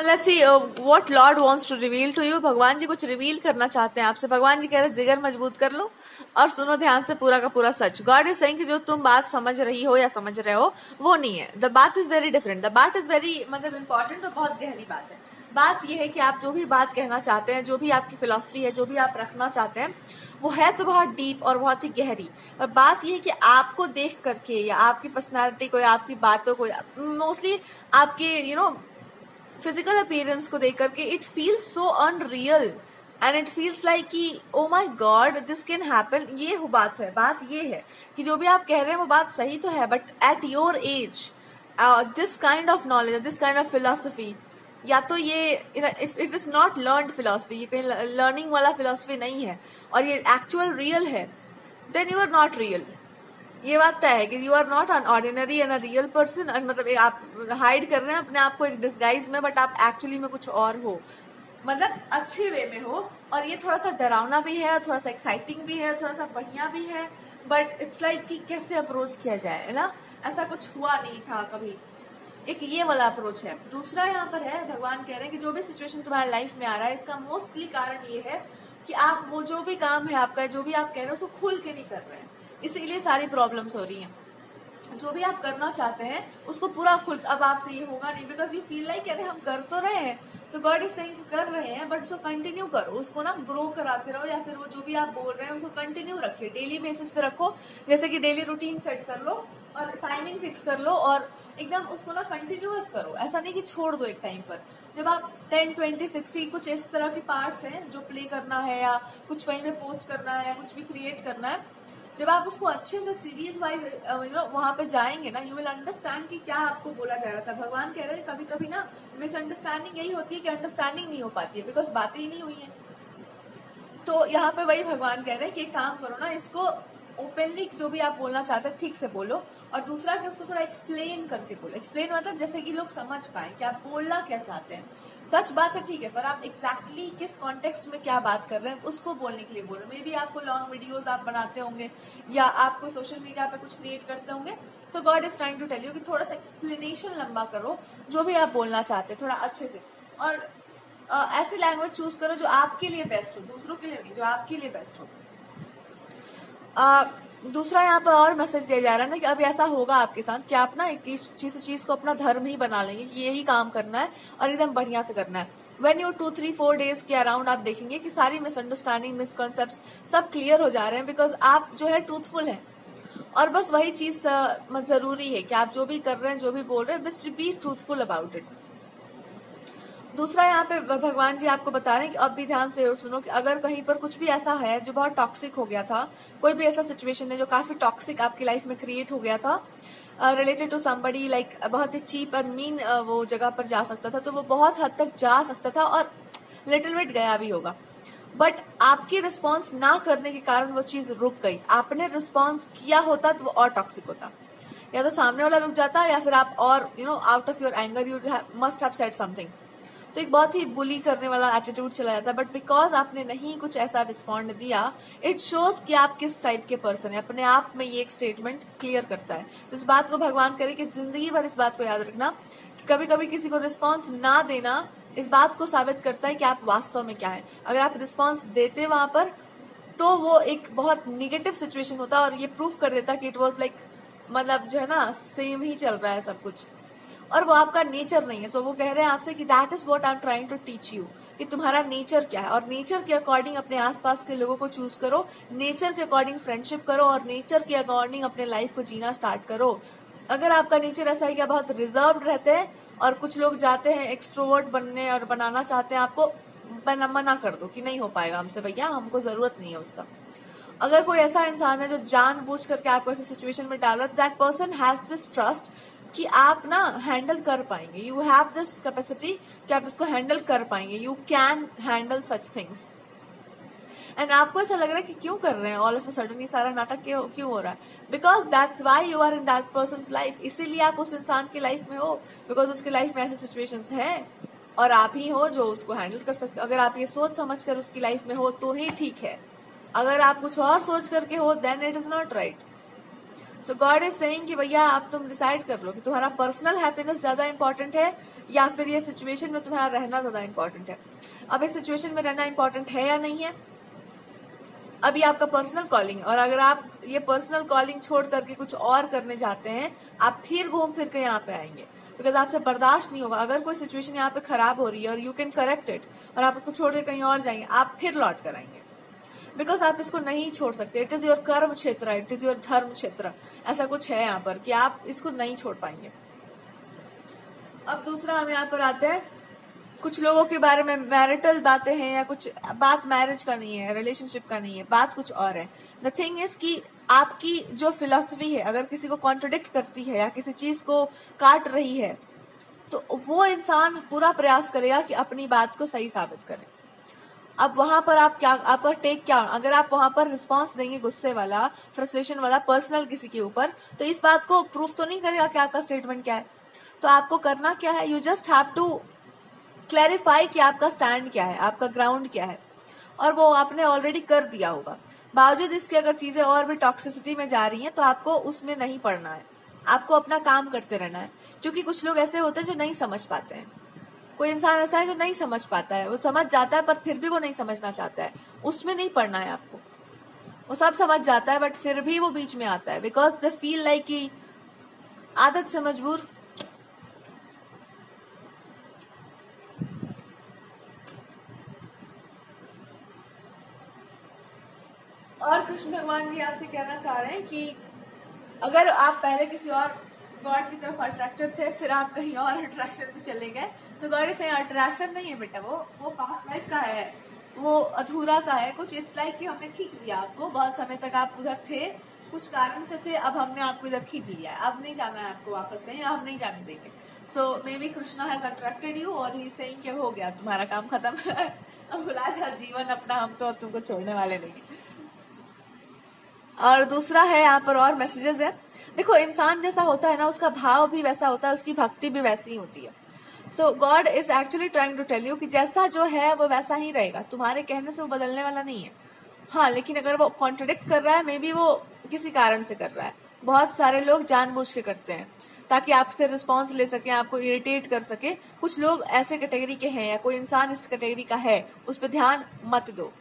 Let's see what lord wants to reveal to you. भगवान जी कुछ reveal करना चाहते हैं आपसे। भगवान जी कह रहे हैं जिगर मजबूत कर लो और सुनो ध्यान से पूरा का पूरा सच। गॉड इज सेइंग कि जो तुम बात समझ रही हो या समझ रहे हो वो नहीं है। द बात इज वेरी डिफरेंट। द बात इज वेरी मतलब इंपॉर्टेंट और बहुत गहरी बात है। बात यह है कि आप जो भी बात कहना चाहते हैं, जो भी आपकी फिलॉसफी है, जो भी आप रखना चाहते हैं, वो है तो बहुत डीप और बहुत ही गहरी। और बात यह है कि आपको देख करके या आपकी पर्सनालिटी को या आपकी बातों को, मोस्टली आपके फिजिकल अपीयरेंस को देख करके it feels so unreal and it feels like कि oh my God this can happen. ये हो बात है। बात ये है कि जो भी आप कह रहे हैं वो बात सही तो है, but at your age this kind of knowledge, this kind of philosophy, या तो ये if it is not learned philosophy, ये कहीं लर्निंग वाला फिलोसफी नहीं है और ये एक्चुअल रियल है, then you are not real. ये बात तय है कि you are not an ordinary and a real person. मतलब आप हाइड कर रहे हैं अपने आप को एक डिस्गाइज में, बट आप एक्चुअली में कुछ और हो, मतलब अच्छे वे में हो। और ये थोड़ा सा डरावना भी है, थोड़ा सा एक्साइटिंग भी है, थोड़ा सा बढ़िया भी है, बट इट्स लाइक कि कैसे अप्रोच किया जाए, है ना। ऐसा कुछ हुआ नहीं था कभी। एक ये वाला अप्रोच है। दूसरा यहाँ पर है, भगवान कह रहे हैं कि जो भी सिचुएशन तुम्हारे लाइफ में आ रहा है, इसका मोस्टली कारण ये है कि आप वो जो भी काम है आपका, जो भी आप कह रहे हो, उसको खुल के नहीं कर रहे हैं, इसीलिए सारी प्रॉब्लम्स हो रही हैं। जो भी आप करना चाहते हैं उसको पूरा खुल, अब आपसे ये होगा नहीं, बिकॉज यू फील लाइक अरे हम कर तो रहे हैं, सो गॉड इज सेइंग कर रहे हैं, बट उसको कंटिन्यू करो, उसको ना ग्रो कराते रहो, या फिर वो जो भी आप बोल रहे हैं उसको कंटिन्यू रखिए, डेली बेसिस पे रखो। जैसे कि डेली रूटीन सेट कर लो और टाइमिंग फिक्स कर लो और एकदम उसको ना कंटिन्यूअस करो। ऐसा नहीं कि छोड़ दो एक टाइम पर। जब आप 10, 20, 60 कुछ इस तरह के पार्ट्स हैं जो प्ले करना है या कुछ कहीं पे पोस्ट करना है या कुछ भी क्रिएट करना है, जब आप उसको अच्छे से सीरीज वाइज वहां पे जाएंगे ना, यू विल अंडरस्टैंड कि क्या आपको बोला जा रहा था। भगवान कह रहे हैं कभी कभी ना मिसअंडरस्टैंडिंग यही होती है कि अंडरस्टैंडिंग नहीं हो पाती है, बिकॉज बातें ही नहीं हुई है। तो यहाँ पे वही भगवान कह रहे हैं कि एक काम करो ना, इसको ओपनली जो भी आप बोलना चाहते हैं ठीक से बोलो, और दूसरा कि उसको थोड़ा एक्सप्लेन करके बोलो। एक्सप्लेन मतलब जैसे कि लोग समझ पाए कि आप बोलना क्या चाहते हैं। सच बात है ठीक है, पर आप एग्जैक्टली किस कॉन्टेक्स्ट में क्या बात कर रहे हैं उसको बोलने के लिए बोलो। मे बी आपको लॉन्ग वीडियोस आप बनाते होंगे या आप कोई सोशल मीडिया पे कुछ क्रिएट करते होंगे, so God is trying to tell you कि थोड़ा सा एक्सप्लेनेशन लंबा करो जो भी आप बोलना चाहते हैं, थोड़ा अच्छे से। और ऐसी लैंग्वेज चूज करो जो आपके लिए बेस्ट हो, दूसरों के लिए नहीं, जो आपके लिए बेस्ट हो। दूसरा यहाँ पर और मैसेज दिया जा रहा है ना कि अभी ऐसा होगा आपके साथ कि आप ना एक चीज को अपना धर्म ही बना लेंगे कि यही काम करना है और एकदम बढ़िया से करना है। व्हेन यू 2-3-4 डेज के अराउंड आप देखेंगे कि सारी मिसअंडरस्टैंडिंग, मिसकॉन्सेप्ट सब क्लियर हो जा रहे हैं, बिकॉज आप जो है ट्रूथफुल है। और बस वही चीज जरूरी है कि आप जो भी कर रहे हैं, जो भी बोल रहे हैं, बस बी ट्रूथफुल अबाउट इट। दूसरा यहाँ पे भगवान जी आपको बता रहे हैं कि अब भी ध्यान से और सुनो कि अगर कहीं पर कुछ भी ऐसा है जो बहुत टॉक्सिक हो गया था, कोई भी ऐसा सिचुएशन है जो काफी टॉक्सिक आपकी लाइफ में क्रिएट हो गया था, रिलेटेड टू समबडी, लाइक बहुत ही चीप और मीन वो जगह पर जा सकता था, तो वो बहुत हद तक जा सकता था और लिटिल बिट गया भी होगा, बट आपकी रिस्पॉन्स ना करने के कारण वो चीज रुक गई। आपने रिस्पॉन्स किया होता तो वो और टॉक्सिक होता, या तो सामने वाला रुक जाता या फिर आप और out of your anger you must have said something, तो एक बहुत ही बुली करने वाला एटीट्यूड चला जाता है। बट बिकॉज आपने नहीं कुछ ऐसा रिस्पॉन्ड दिया, इट शोज कि आप किस टाइप के पर्सन है। अपने आप में ये एक स्टेटमेंट क्लियर करता है। तो इस बात को भगवान करे कि जिंदगी भर इस बात को याद रखना कि कभी कभी किसी को रिस्पॉन्स ना देना इस बात को साबित करता है कि आप वास्तव में क्या है। अगर आप रिस्पॉन्स देते वहां पर तो वो एक बहुत निगेटिव सिचुएशन होता और ये प्रूफ कर देता कि इट वॉज लाइक मतलब जो है ना सेम ही चल रहा है सब कुछ, और वो आपका नेचर नहीं है। सो वो कह रहे हैं आपसे कि that is what I am trying to teach you, कि तुम्हारा नेचर क्या है, और नेचर के अकॉर्डिंग अपने आसपास के लोगों को चूज करो, नेचर के अकॉर्डिंग फ्रेंडशिप करो और नेचर के अकॉर्डिंग अपने लाइफ को जीना स्टार्ट करो। अगर आपका नेचर ऐसा है कि आप बहुत रिजर्व रहते हैं और कुछ लोग जाते हैं एक्सट्रोवर्ट बनने और बनाना चाहते हैं आपको, मना कर दो कि नहीं हो पाएगा हमसे भैया, हमको जरूरत नहीं है उसका। अगर कोई ऐसा इंसान है जो जानबूझ करके आपको ऐसी सिचुएशन में डाल रहा है, that person has this trust कि आप ना हैंडल कर पाएंगे, यू हैव दिस कैपेसिटी कि आप इसको हैंडल कर पाएंगे, you can handle such things. And आपको ऐसा लग रहा है कि क्यों कर रहे हैं ऑल ऑफ अ सडन ये सारा नाटक क्यों हो रहा है, because that's why you are in that person's life. इसीलिए आप उस इंसान की लाइफ में हो, बिकॉज उसकी लाइफ में ऐसे सिचुएशंस हैं और आप ही हो जो उसको हैंडल कर सकते हो। अगर आप ये सोच समझ कर उसकी लाइफ में हो तो ही ठीक है, अगर आप कुछ और सोच करके हो then it is not right. So God is saying कि भैया आप तुम डिसाइड कर लो कि तुम्हारा पर्सनल हैप्पीनेस ज्यादा इंपॉर्टेंट है या फिर ये सिचुएशन में तुम्हारा रहना ज्यादा इंपॉर्टेंट है। अब इस सिचुएशन में रहना इंपॉर्टेंट है या नहीं है, अभी आपका पर्सनल कॉलिंग, और अगर आप ये पर्सनल कॉलिंग छोड़ करके कुछ और करने जाते हैं, आप फिर घूम फिर के यहाँ पे आएंगे, बिकॉज आपसे बर्दाश्त नहीं होगा। अगर कोई सिचुएशन यहाँ पे खराब हो रही है और यू कैन करेक्ट इट, और आप उसको छोड़ के कहीं और जाएंगे, आप फिर लौट कर आएंगे, बिकॉज आप इसको नहीं छोड़ सकते। इट इज योर कर्म क्षेत्र, इट इज योर धर्म क्षेत्र, ऐसा कुछ है यहाँ पर कि आप इसको नहीं छोड़ पाएंगे। अब दूसरा हम यहाँ पर आते हैं, कुछ लोगों के बारे में मैरिटल बातें हैं, या कुछ बात मैरिज का नहीं है, रिलेशनशिप का नहीं है, बात कुछ और है। द थिंग इज कि आपकी जो फिलॉसफी है अगर किसी को कॉन्ट्रोडिक्ट करती है या किसी चीज को काट रही है, तो वो इंसान पूरा प्रयास करेगा कि अपनी बात को सही साबित करे। अब वहां पर आप क्या, आपका टेक क्या, अगर आप वहां पर रिस्पॉन्स देंगे गुस्से वाला, फ्रस्ट्रेशन वाला, पर्सनल किसी के ऊपर, तो इस बात को प्रूफ तो नहीं करेगा कि आपका स्टेटमेंट क्या है। तो आपको करना क्या है, you just have to clarify कि आपका स्टैंड क्या है, आपका ग्राउंड क्या है, और वो आपने ऑलरेडी कर दिया होगा। बावजूद इसके अगर चीजें और भी टॉक्सिसिटी में जा रही हैं तो आपको उसमें नहीं पड़ना है, आपको अपना काम करते रहना है। क्योंकि कुछ लोग ऐसे होते हैं जो नहीं समझ पाते हैं, कोई इंसान ऐसा है जो नहीं समझ पाता है, वो समझ जाता है पर फिर भी वो नहीं समझना चाहता है, उसमें नहीं पड़ना है आपको। वो सब समझ जाता है बट फिर भी वो बीच में आता है, बिकॉज दे फील लाइक कि आदत से मजबूर। और कृष्ण भगवान जी आपसे कहना चाह रहे हैं कि अगर आप पहले किसी और गॉड की तरफ अट्रैक्टेड थे, फिर आप कहीं और अट्रैक्शन पे चले गए, तो गॉड से अट्रैक्शन नहीं है बेटा, वो पास्ट लाइफ का है, वो अधूरा सा है कुछ। इट्स लाइक कि हमने खींच लिया आपको, बहुत समय तक आप उधर थे, कुछ कारण से थे, अब हमने आपको इधर खींच लिया है, अब नहीं जाना है आपको वापस कहीं, हम नहीं जाने देंगे। So may be Krishna has attracted you और ही सेइंग कि हो गया तुम्हारा काम खत्म अब बुला जा जीवन अपना, हम तो अब तुमको छोड़ने वाले नहीं। और दूसरा है यहाँ पर और मैसेजेस है, देखो इंसान जैसा होता है ना, उसका भाव भी वैसा होता है, उसकी भक्ति भी वैसी ही होती है। So God is actually trying to tell you कि जैसा जो है वो वैसा ही रहेगा, तुम्हारे कहने से वो बदलने वाला नहीं है। हाँ, लेकिन अगर वो कॉन्ट्रडिक्ट कर रहा है, मे बी वो किसी कारण से कर रहा है। बहुत सारे लोग जानबूझ के करते हैं ताकि आपसे रिस्पॉन्स ले सके, आपको इरिटेट कर सके। कुछ लोग ऐसे कैटेगरी के हैं, या कोई इंसान इस कैटेगरी का है, उस पर ध्यान मत दो।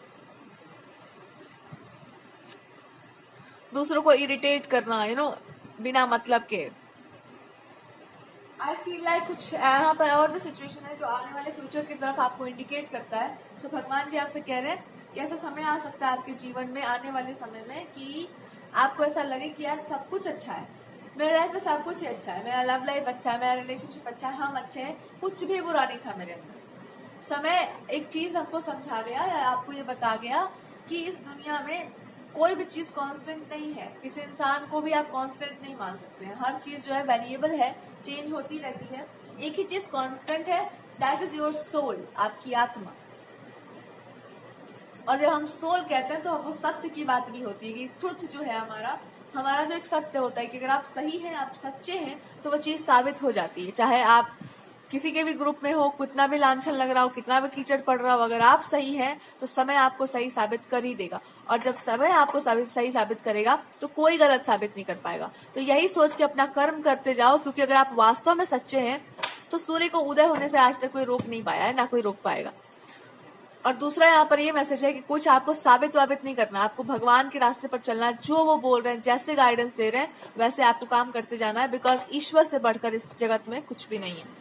दूसरों को इरिटेट करना, बिना मतलब के। आई फील लाइक कुछ यहाँ पर और भी सिचुएशन है जो आने वाले फ्यूचर की तरफ आपको इंडिकेट करता है। सो भगवान जी आपसे कह रहे हैं कि ऐसा समय आ सकता है आपके जीवन में आने वाले समय में कि आपको ऐसा लगे कि यार सब कुछ अच्छा है, मेरे लाइफ में सब कुछ ही अच्छा है, मेरा लव लाइफ अच्छा है, मेरा रिलेशनशिप अच्छा है, हम अच्छे हैं, कुछ भी बुरा नहीं था मेरे अंदर। समय एक चीज हमको समझा गया या आपको ये बता गया कि इस दुनिया में कोई भी चीज कांस्टेंट नहीं है, किसी इंसान को भी आप कांस्टेंट नहीं मान सकते हैं। हर चीज जो है वेरिएबल है, चेंज होती रहती है। एक ही चीज कांस्टेंट है, दैट इज योर सोल, आपकी आत्मा। और जब हम सोल कहते हैं तो वो सत्य की बात भी होती है कि ट्रुथ जो है हमारा जो एक सत्य होता है कि अगर आप सही हैं, आप सच्चे हैं, तो वो चीज साबित हो जाती है। चाहे आप किसी के भी ग्रुप में हो, कितना भी लांछन लग रहा हो, कितना भी कीचड़ पड़ रहा हो, अगर आप सही हैं तो समय आपको सही साबित कर ही देगा। और जब समय आपको सही साबित करेगा तो कोई गलत साबित नहीं कर पाएगा। तो यही सोच के अपना कर्म करते जाओ, क्योंकि अगर आप वास्तव में सच्चे हैं तो सूर्य को उदय होने से आज तक कोई रोक नहीं पाया है, ना कोई रोक पाएगा। और दूसरा यहाँ पर ये मैसेज है कि कुछ आपको साबित नहीं करना, आपको भगवान के रास्ते पर चलना है। जो वो बोल रहे हैं, जैसे गाइडेंस दे रहे हैं, वैसे आपको काम करते जाना है, बिकॉज ईश्वर से बढ़कर इस जगत में कुछ भी नहीं है।